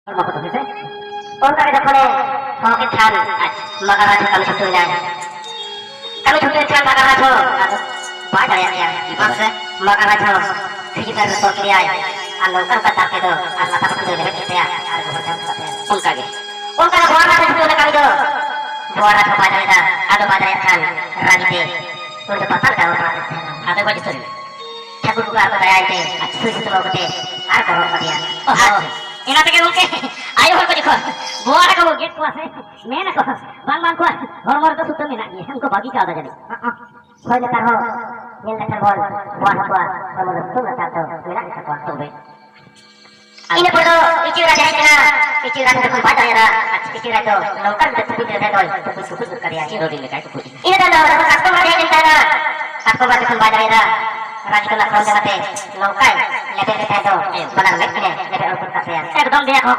Maksud itu, orang ada pada kalau kita makan aja kami sebetulnya, kami sebetulnya makan aja, banyak ya, maksudnya makan aja, kita harus berkria, anu kan kata itu, anu kata itu lebih kita ya, harus berkata, orang ada buat aja sebetulnya kami itu, buat aja banyak itu, ada banyak kan, rajin, untuk pasal kalau ada banyak sekali, cakup juga ada kayak itu, susu itu bagus deh, ada orang dia, ina থেকে বলকে আয় হল কই কর বুয়ারা কো gate কো আছে মেনা কো বাং কো হরমর তো সুতো মেনা কি हमको बाकी का आदा जानी कोई लेकर हो ये लेकर बोल बुआरा को हरमर तो ना तो मेना का को तो बे ini perlu ichira jaina ichira to ko bata ya ichira to lokan to supi de doi to supi kariya ini rodi le kai to ini dan customer dia minta na customer to bata ya Raju ना खाने जाते local लेते थे तो बना लेते हैं लेते और कुछ करते हैं एकदम देखो